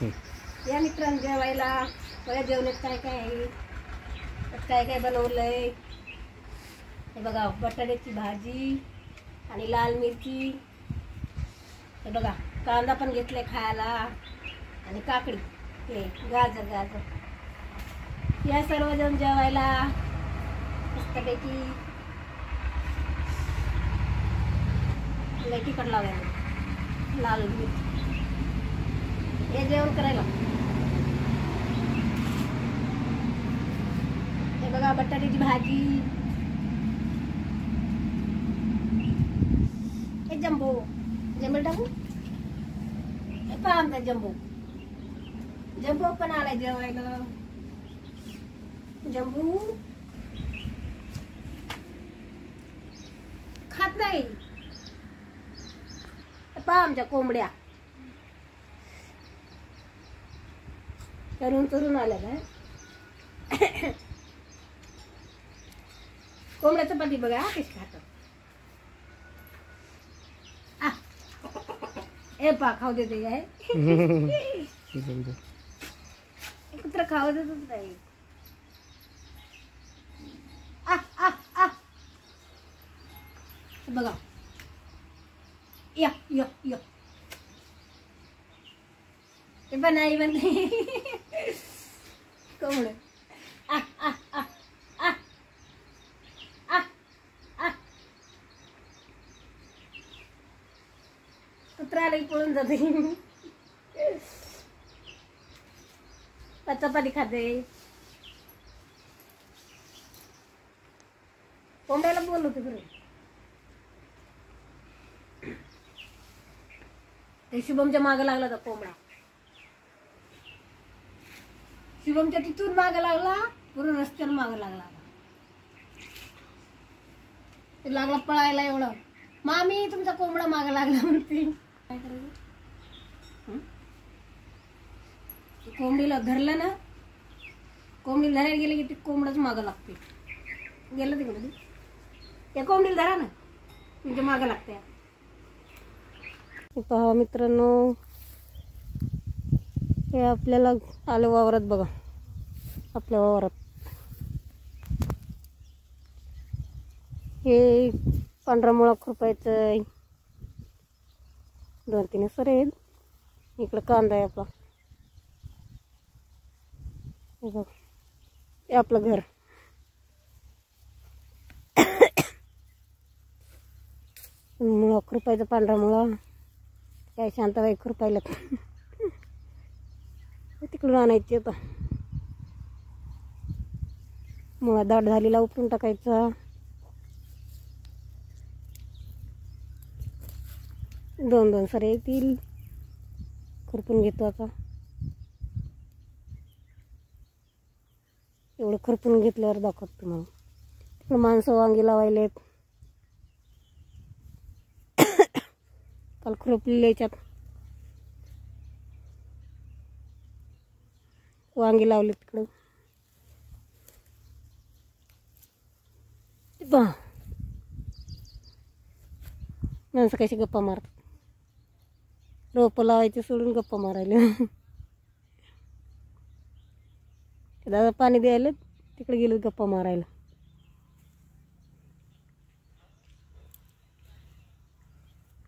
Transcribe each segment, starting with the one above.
या मित्रांनो जेवायला बघा जेवणात काय काय आहे, काय काय बनवलंय हे बघा. बटाट्याची भाजी आणि लाल मिरची, हे बघा कांदा पण घेतलाय खायला आणि काकडी, हे गाजर गाजर. या सर्वजण जेवायला मस्तपैकी. लय तिखट लावायला लाल मिरची, हे जेवण करायला. हे बघा बटाट्याची भाजी, हे जंबो जंबो टाकू, हे पहा आमचा जंबो. जंबो पण आलाय जेवायला. जंबू खात नाही. पहा आमच्या कोंबड्या तरुण तरुण आल्या काय. कोंबड्या चपाती बघा कशी खातात. ए पा खाऊ देते काय. कुत्र खाऊ देतच नाही. बघा या या या ते पण नाही म्हणते कोंबड. कुत्र्याला पळून जाते. चपाती खाते. कोंबड्याला बोलवते खरं. ते शुभमच्या मागे लागला होता कोंबडा. शुभमच्या तिथून मागे लागला, पूर्ण रस्त्यावर मागे लागला. ते लागला पळायला. एवढं मामी तुमचा कोंबडा मागे लागला म्हणते. काय करायचं. कोंबडीला धरलं ना, कोंबडीला धरायला गेलं की ते कोंबडाच मागं लागते. गेलं तिकडे त्या कोंबडीला धरा ना, तुमच्या मागं लागते. पहा मित्रांनो, हे आपल्याला आलं वावरात. बघा आपल्या वावरात हे पांढरा मुळा खुरपायचं. 2-3 सरे आहेत. इकडं कांदा आहे आपला. हे बघ हे आपलं घर. मुळा खुरपायचा, पांढरा मुळा. काय शांताबाई खुरपायला तिकडून आणायची. आता मुळा दाट झालेला उपटून टाकायचा. 2-2 सरे येतील. खुरपून घेतो आता. एवढं खुरपून घेतल्यावर दाखवतो तुम्हाला. तिकडे माणसं वांगी लावायलेत. काल खुरपलेल्या याच्यात वांगी लावले. तिकडं माणसं कशी गप्पा मारतात. रोपं लावायचे सोडून गप्पा मारायला. दादा पाणी द्यायला तिकडे गेलो गप्पा मारायला.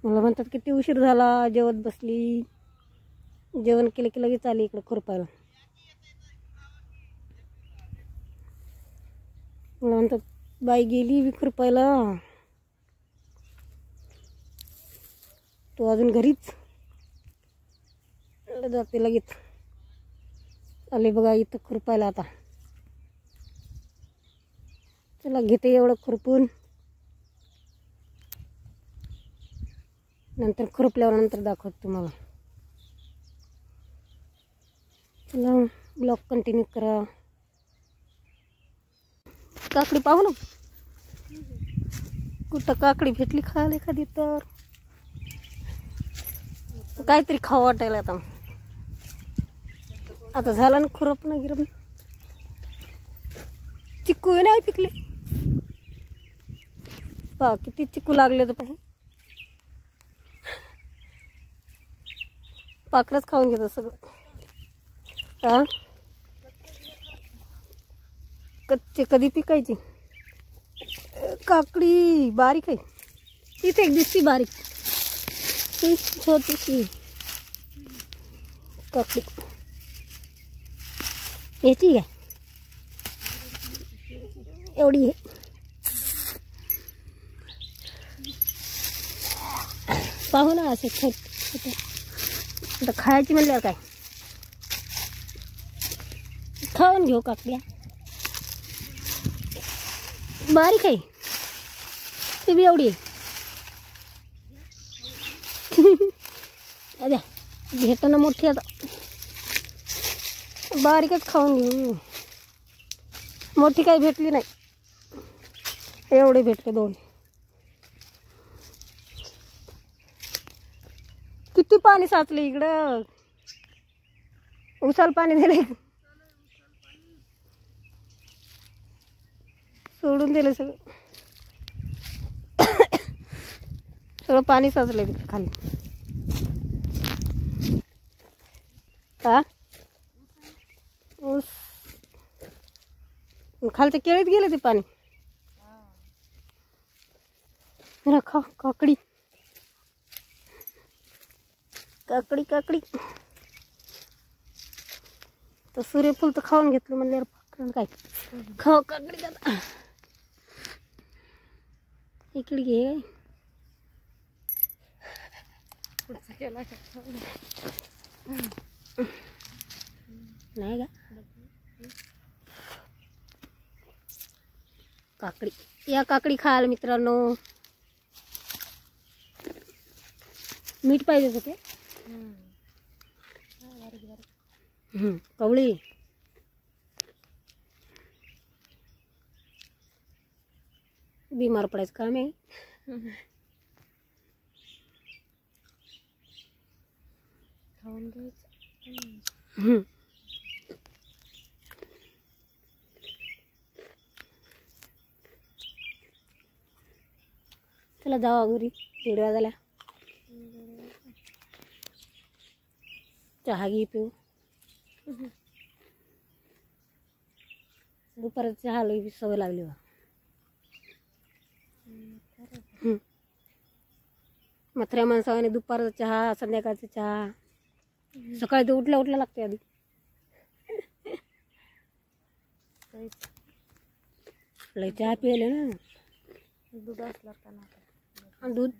मला म्हणतात किती उशीर झाला, जेवत बसली. जेवण केलं की लगेच आली इकडे खुरपायला. मला म्हणतात बाई गेली बी खुरपायला, तो अजून घरीच. जाते लगेच. आले बघा इथं खुरपायला. आता चला घेते एवढं खुरपून. नंतर खुरपल्यावर नंतर दाखवतो तुम्हाला. चला ब्लॉग कंटिन्यू करा. काकडी पाहू ना, कुठं काकडी भेटली खायला एखादी तर काहीतरी खावं वाटायला. आता झाला ना खुरप ना गिरप. चिक्कू नाही पिकले. पहा किती चिक्कू लागले तर पाहिजे. पाखरच खाऊन घेतो सगळं. हा कच्चे कधी पिकायची. काकडी बारीक आहे. इथे एक दिसती बारीक, ही छोटीशी काकडी. याची आहे एवढी आहे. पाहू ना असे छोटे. आता खायची म्हणल्यावर काय खाऊन घेऊ. काकड्या बारीक आहे, ती बी एवढी आहे. अद्या भेटणं मोठी, आता बारीकच खाऊन घेऊ. मोठी काही भेटली नाही, एवढे भेटले 2. किती पाणी साचले इकडं. उसाला पाणी दिले, सोडून दिलं सगळं. सगळं पाणी साचलंय तिथे खाली. हा ऊस खालच्या केळीत गेले ते पाणी. खा काकडी काकडी काकडी. तर सूर्यफूल तर खाऊन घेतलं म्हणल्यावर काय खाऊ. काकडी आता इकडे घे. नाही का काकडी. या काकडी खाल मित्रांनो. मीठ पाहिजे होते. कवळी बिमार पडायचं काम आहे. खाऊन घ्यायचं. चला जावा घरी. 1:30 वाजल्या. चहा घे पिऊ. दुपारचा चहा लई सवय लागली बा. म्हाताऱ्या माणसाने दुपारचा चहा, संध्याकाळचा चहा, सकाळी तर उठल्या उठल्या लागते आधी. लई चहा पिले ना. दूध असलं का दूध